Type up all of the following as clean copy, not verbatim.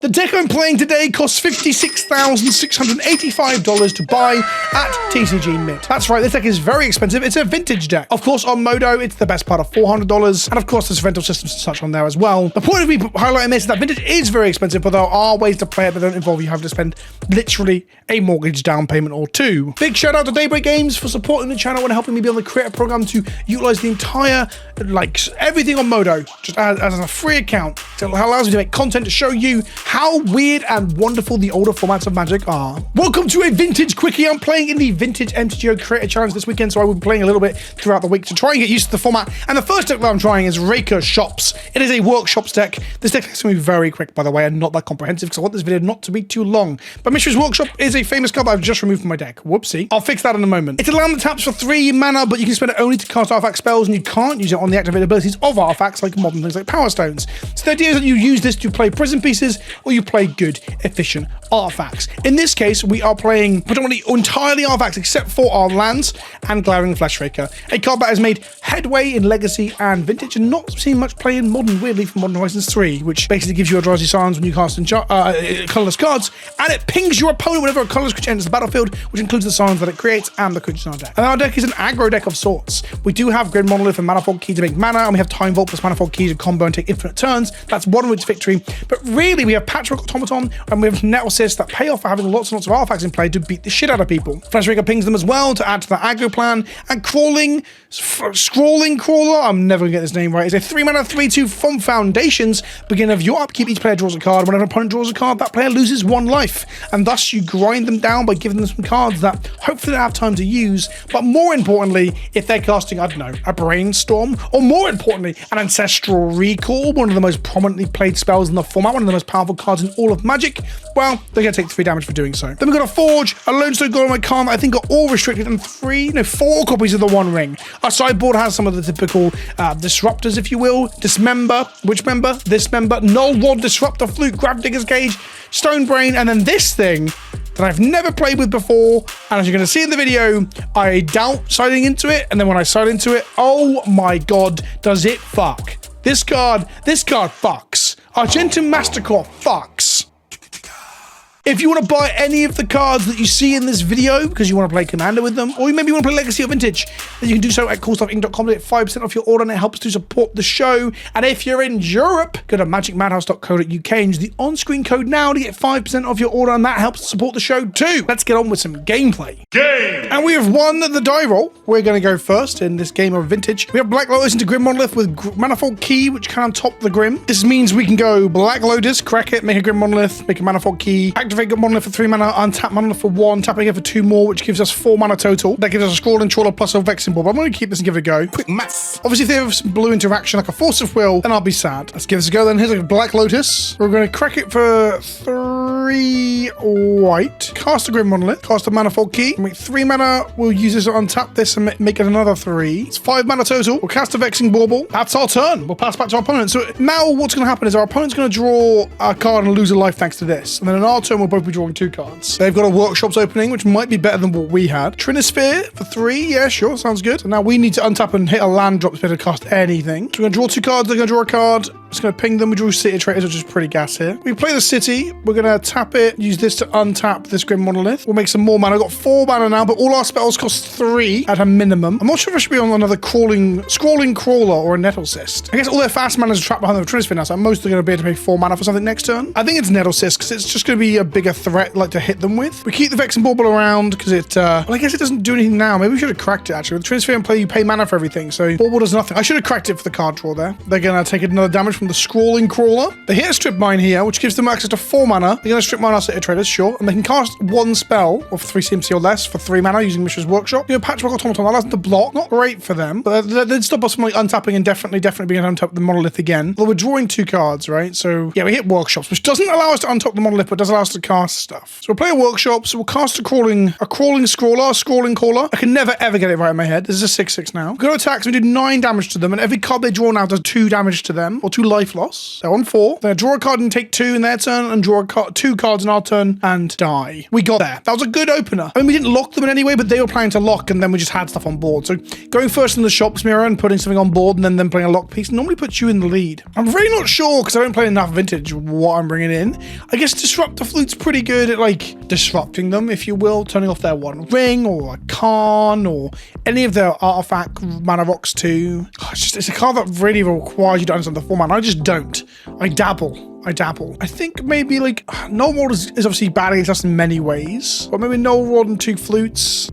The deck I'm playing today costs $56,685 to buy at TCG Mint. That's right, this deck is very expensive. It's a vintage deck. Of course, on Modo, it's the best part of $400, and of course, there's rental systems and such on there as well. The point of me highlighting this is that vintage is very expensive, but there are ways to play it that don't involve you having to spend literally a mortgage down payment or two. Big shout out to Daybreak Games for supporting the channel and helping me be able to create a program to utilize the entire, everything on Modo, just as a free account. So it allows me to make content to show you how weird and wonderful the older formats of Magic are. Welcome to a vintage quickie. I'm playing in the Vintage MTGO Creator Challenge this weekend, so I will be playing a little bit throughout the week to try and get used to the format. And the first deck that I'm trying is Workshops. It is a Workshops deck. This deck is going to be very quick, by the way, and not that comprehensive, because I want this video not to be too long. But Mystery's Workshop is a famous card that I've just removed from my deck. Whoopsie. I'll fix that in a moment. It's a land that taps for 3 mana, but you can spend it only to cast artifact spells, and you can't use it on the activated abilities of artifacts like modern things like Power Stones. So the idea is that you use this to play prison pieces, or you play good, efficient artifacts. In this case, we are playing predominantly entirely artifacts except for our lands and Glaring Fleshraker, a card that has made headway in Legacy and Vintage and not seen much play in Modern, weirdly, from Modern Horizons 3, which basically gives you Eldrazi Signs when you cast colorless cards, and it pings your opponent whenever a colorless creature enters the battlefield, which includes the signs that it creates and the creatures in our deck. And our deck is an aggro deck of sorts. We do have Grid Monolith and Manifold Key to make mana, and we have Time Vault plus Manifold Key to combo and take infinite turns. That's one route to victory. But really, we have Patchwork Automaton and we have Nettlecyst that pay off for having lots and lots of artifacts in play to beat the shit out of people. Fleshraker pings them as well to add to the aggro plan. And Scrawling Crawler, I'm never gonna get this name right, is a 3 mana 3/2 from Foundations. Beginning of your upkeep, each player draws a card. Whenever an opponent draws a card, that player loses 1 life. And thus you grind them down by giving them some cards that hopefully they have time to use. But more importantly, if they're casting, I don't know, a Brainstorm, or more importantly, an Ancestral Recall, one of the most prominently played spells in the format, one of the most powerful cards in all of Magic, well, they're going to take 3 damage for doing so. Then we've got a Forge, a Lone Stone Golem Icon that I think are all restricted, and 4 copies of the One Ring. Our sideboard has some of the typical disruptors, if you will. Dismember, Witchmember, this member, Null Rod, Disruptor, Flute, Gravedigger's Cage, Stone Brain, and then this thing that I've never played with before, and as you're going to see in the video, I doubt siding into it, and then when I side into it, oh my god, does it fuck. This card fucks. Argentum Masterclaw fucks. If you want to buy any of the cards that you see in this video because you want to play Commander with them, or maybe you want to play Legacy or Vintage, then you can do so at coolstuffinc.com to get 5% off your order, and it helps to support the show. And if you're in Europe, go to magicmadhouse.co.uk and use the on-screen code now to get 5% off your order, and that helps to support the show too. Let's get on with some gameplay. And we have won the die roll. We're going to go first in this game of Vintage. We have Black Lotus into Grim Monolith with Manifold Key, which can top the Grim. This means we can go Black Lotus, crack it, make a Grim Monolith, make a Manifold Key, activate Monolith for 3 mana, untap Monolith for 1, tap it again for 2 more, which gives us 4 mana total. That gives us a Scrawling Trawler plus a Vexing Ball, but I'm going to keep this and give it a go. Quick math. Obviously, if they have some blue interaction like a Force of Will, then I'll be sad. Let's give this a go then. Here's a Black Lotus. We're going to crack it for 3 white. Cast a Grim Monolith. Cast a Manifold Key. Make 3 mana. We'll use this to untap this and make it another 3. It's 5 mana total. We'll cast a Vexing Bauble. That's our turn. We'll pass back to our opponent. So now what's going to happen is our opponent's going to draw a card and lose a life thanks to this. And then in our turn, we'll both be drawing 2 cards. They've got a Workshops opening, which might be better than what we had. Trinisphere for 3. Yeah, sure. Sounds good. So now we need to untap and hit a land drop to be able to cast anything. So we're going to draw 2 cards. They're going to draw a card. Just going to ping them. We drew City Traders, which is pretty gas here. We play the City. We're going to tap it. Use this to untap this Grim Monolith. We'll make some more mana. I've got 4 mana now, but all our spells cost 3 at a minimum. I'm not sure if I should be on another Scrawling Crawler or a Nettlecyst. I guess all their fast mana is trapped behind the Trinisphere now, so I'm mostly going to be able to pay 4 mana for something next turn. I think it's Nettlecyst because it's just going to be a bigger threat to hit them with. We keep the Vexing Bauble around because it, well, I guess it doesn't do anything now. Maybe we should have cracked it actually. With Trinisphere in play, you pay mana for everything, so Bauble does nothing. I should have cracked it for the card draw there. They're going to take another damage from the Scrawling Crawler. They hit a Strip Mine here, which gives them access to 4 mana. They're going to Strip Mine our City Traders, sure, and they can cast 1 spell of 3 CMC or less for 3 mana using Mishra's Workshop. You know, Patchwork Automaton allows them to block. Not great for them, but they'd stop us from like untapping and definitely being able to untap the Monolith again. Well, we're drawing 2 cards, right? So yeah, we hit Workshops, which doesn't allow us to untap the Monolith, but does allow us to cast stuff. So we'll play a Workshop. So we'll cast a Crawling Scrawler, a Scrawling Caller. I can never ever get it right in my head. This is a 6/6 now. We're going to attack, so we do 9 damage to them, and every card they draw now does 2 damage to them, or 2 life loss. They're on 4. They're draw a card and take 2 in their turn, and draw 2 cards in our turn and die. We got there. That was a good opener. I mean, we didn't lock them in any way, but they were planning to lock, and then we just had stuff on board. So going first in the shops mirror and putting something on board, and then them playing a lock piece normally puts you in the lead. I'm really not sure, because I don't play enough vintage, what I'm bringing in. I guess Disruptor Flute's pretty good at, like, disrupting them, if you will, turning off their one ring, or a Khan, or any of their artifact mana rocks too. It's a card that really requires you to understand the format. I just don't. I dabble. I think maybe like Null Rod is obviously bad against us in many ways, but maybe Null Rod and 2 flutes.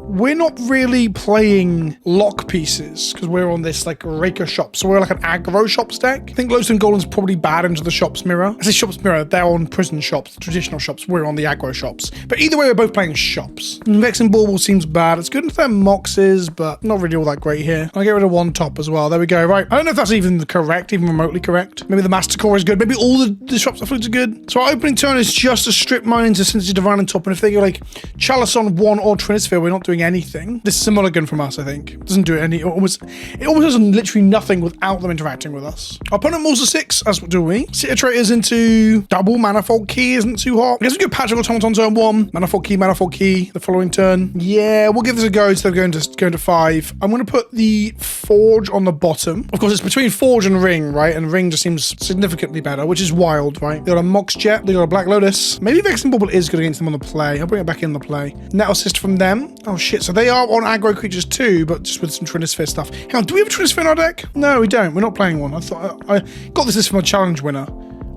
We're not really playing lock pieces because we're on this like Raker shop, so we're like an aggro shops deck. I think Lotus and Golem's probably bad into the shops mirror. I say shops mirror, they're on prison shops, traditional shops. We're on the aggro shops, but either way, we're both playing shops. Vexing Bauble seems bad. It's good into their moxes, but not really all that great here. I'll get rid of 1 top as well. There we go. Right, I don't know if that's even correct, even remotely correct. Maybe the Master Core is good. Maybe all the Disruptor Flutes are good. So our opening turn is just a strip mine into Synthesis Divine on top, and if they go like Chalice on 1 or Trinisphere, we're not doing anything. This is a mulligan from us, I think. It doesn't do it almost does literally nothing without them interacting with us. Our opponent moves a 6, as do we. City Traitors into double Manifold Key isn't too hot. I guess we go Patrick Automaton turn 1, Manifold Key the following turn. Yeah, we'll give this a go instead of going to 5. I'm going to put the Forge on the bottom. Of course, it's between Forge and Ring, right? And Ring just seems significantly better, which is wild, right? They got a Mox Jet, they got a Black Lotus. Maybe Vexing Bauble is good against them on the play. I'll bring it back in the play. Net Assist from them. Oh shit, so they are on aggro creatures too, but just with some Trinisphere stuff. Hang on, do we have a Trinisphere in our deck? No, we don't. We're not playing one. I thought I got this from a challenge winner.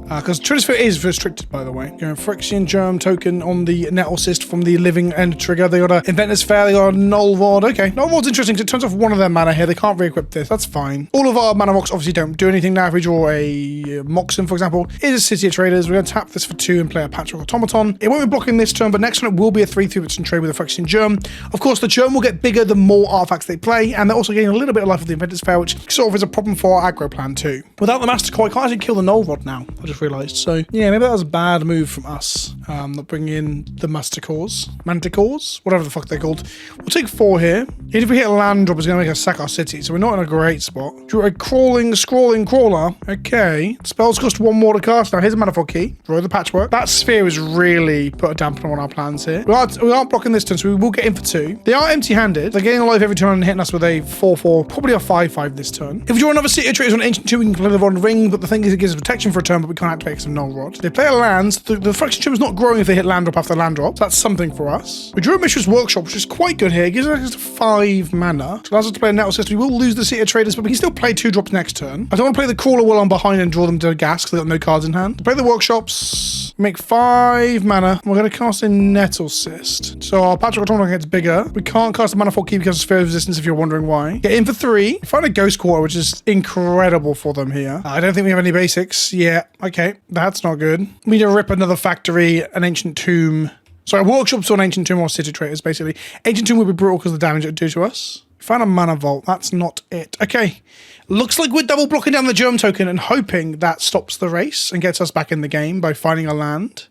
Because Trinisphere is restricted, by the way. Going Phyrexian Germ token on the Net Assist from the Living End trigger. They got a Inventor's Fair, they got a Null Rod. Okay, Null Rod's interesting because it turns off 1 of their mana here. They can't re-equip this. That's fine. All of our mana rocks obviously don't do anything now. If we draw a Moxen, for example, it is City of Traders. We're going to tap this for 2 and play a Patchwork Automaton. It won't be blocking this turn, but next turn it will be a 3/3 which can trade with a Phyrexian Germ. Of course, the Germ will get bigger the more artifacts they play, and they're also getting a little bit of life with the Inventor's Fair, which sort of is a problem for our aggro plan too. Without the Master Core, I can't actually kill the Null Rod now. I just realised. So yeah, maybe that was a bad move from us. Not bringing in the Manticores, whatever the fuck they're called. We'll take 4 here. Even if we hit a land drop, it's going to make us sack our city, so we're not in a great spot. Drew a scrawling crawler. Okay. Spells cost 1 more to cast. Now here's a Manifold Key. Draw the Patchwork. That sphere has really put a dampener on our plans here. We aren't blocking this turn, so we will get in for 2. They are empty-handed. They're getting alive every turn and hitting us with a 4/4, probably a 5/5 this turn. If we draw another City of Traitors on Ancient 2, we can play the Rod Ring, but the thing is it gives us protection for a turn, but we can't activate some Null Rod. They play a land. The Phyrexian Germ is not growing if they hit land drop after land drop. So that's something for us. We drew a Mishra's Workshop, which is quite good here. It gives us 5 mana. It allows us to play a Nettle System. We will lose the City of Traders, but we can still play 2 drops next turn. I don't want to play the Crawler while I'm behind and draw them to gas because they've got no cards in hand. Play the Workshops. Make 5 mana. We're going to cast a Nettle Cyst. So our Patchwork Automaton gets bigger. We can't cast a Manifold Key because of Sphere of Resistance if you're wondering why. Get in for 3. Find a Ghost Quarter, which is incredible for them here. I don't think we have any basics. Yeah, okay. That's not good. We need to rip another factory, an Ancient Tomb. Sorry, Workshops on Ancient Tomb or City Traitors, basically. Ancient Tomb would be brutal because of the damage it would do to us. Found a Mana Vault. That's not it. Okay. Looks like we're double blocking down the Germ token and hoping that stops the race and gets us back in the game by finding a land.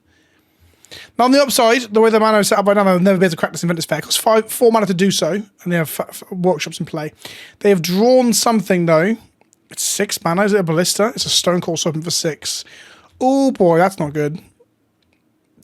Now, on the upside, the way the mana is set up right now, they'll never be able to crack this Inventor's Fair. It costs 4 mana to do so, and they have Workshops in play. They have drawn something, though. It's 6 mana. Is it a Ballista? It's a Stone Cold Serpent for 6. Oh, boy, that's not good.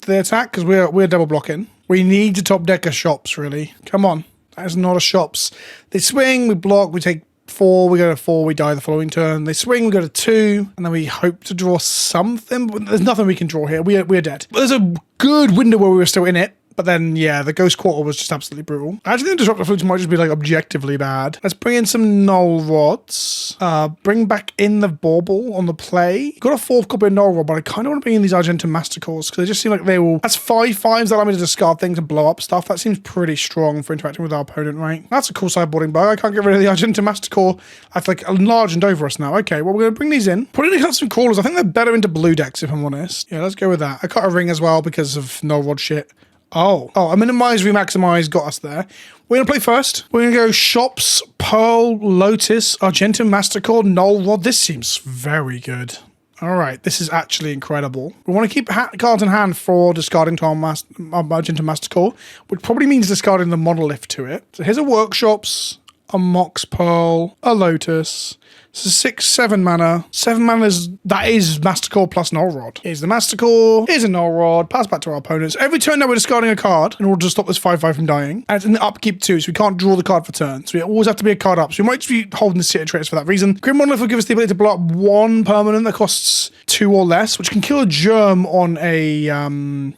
They attack because we're double blocking. We need to top deck our shops, really. Come on. That is not a shops. They swing, we block, we take 4, we go to 4, we die the following turn. They swing, we go to 2, and then we hope to draw something, but there's nothing we can draw here. We're dead. But there's a good window where we were still in it. But then, yeah, the Ghost Quarter was just absolutely brutal. I actually think the Disruptor Flutes might just be, like, objectively bad. Let's bring in some Null Rods. Bring back in the Bauble on the play. Got a 4th copy of Null Rod, but I kind of want to bring in these Argentum Mastercores because they just seem like they will... That's 5/5s that allow me to discard things and blow up stuff. That seems pretty strong for interacting with our opponent, right? That's a cool sideboarding bug. I can't get rid of the Argentum Mastercore. I've, like, enlarged over us now. Okay, well, we're going to bring these in. Probably cut some crawlers. I think they're better into blue decks, if I'm honest. Yeah, let's go with that. I cut a ring as well because of Null Rod shit. Oh, a minimize, remaximize got us there. We're going to play first. We're going to go Shops, Pearl, Lotus, Argentum Mastercore, Null Rod. This seems very good. All right, this is actually incredible. We want to keep cards in hand for discarding to our Argentum Mastercore, which probably means discarding the Monolith to it. So here's a Workshops. a Mox Pearl, a Lotus. So 6, 7 mana. 7 mana that is Master Core plus Null Rod. Here's the Master Core. Here's a Null Rod. Pass back to our opponents. Every turn now we're discarding a card in order to stop this 5/5 from dying. And it's in the upkeep too, so we can't draw the card for turn. So we always have to be a card up. So we might just be holding the City Traders for that reason. Grim Monolith will give us the ability to blow up 1 permanent that costs 2 or less, which can kill a germ on a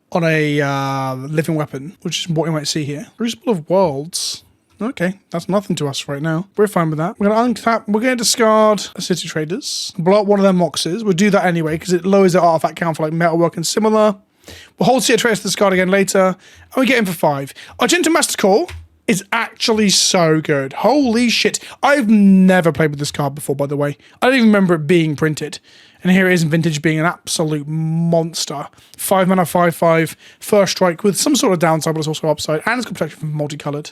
living weapon, which is what we might see here. Crucible of Worlds. Okay, that's nothing to us right now. We're fine with that. We're going to untap. We're going to discard a City Traders. Blow up one of their Moxes. We'll do that anyway because it lowers their artifact count for like Metalwork and similar. We'll hold City Traders to discard again later. And we get in for 5. Argento Master Core is actually so good. Holy shit. I've never played with this card before, by the way. I don't even remember it being printed. And here it is in Vintage being an absolute monster. 5 mana, 5/5, first strike with some sort of downside, but it's also upside. And it's got protection from multicolored.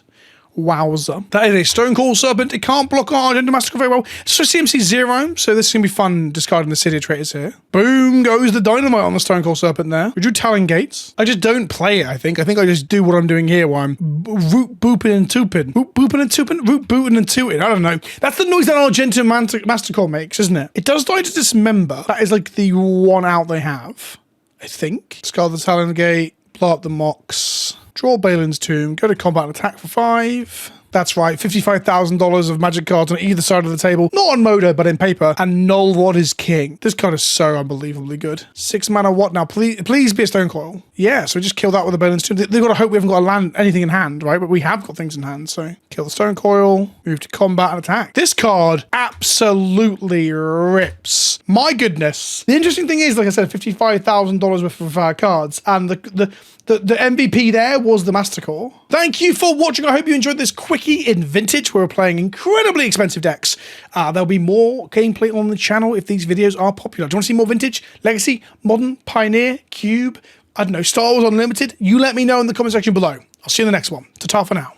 Wowza. That is a Stonecoil Serpent. It can't block our Argento Master Core very well. It's just CMC 0, so this is going to be fun discarding the City Traders here. Boom goes the dynamite on the Stonecoil Serpent there. We drew Talon Gates. I just don't play it, I think. I think I just do what I'm doing here where I'm root booping and tooping. Root booping and tooping? Root booting and tooting. I don't know. That's the noise that Argento Master Core makes, isn't it? It does die to Dismember. That is like the one out they have, I think. Discard the Talon Gate. Blow up the Mox. Draw Balin's Tomb, go to combat and attack for 5. That's right, $55,000 of magic cards on either side of the table. Not on Modo, but in paper. And Null Rod is king. This card is so unbelievably good. 6 mana what now? Please be a Stonecoil. Yeah, so we just kill that with a Balin's Tomb. They've got to hope we haven't got anything in hand, right? But we have got things in hand, so kill the Stonecoil, move to combat and attack. This card absolutely rips. My goodness. The interesting thing is, like I said, $55,000 worth of cards, and the MVP there was the Master Core. Thank you for watching. I hope you enjoyed this quickie in Vintage where we're playing incredibly expensive decks. There'll be more gameplay on the channel if these videos are popular. Do you want to see more Vintage, Legacy, Modern, Pioneer, Cube, I don't know, Star Wars Unlimited? You let me know in the comment section below. I'll see you in the next one. Ta-ta for now.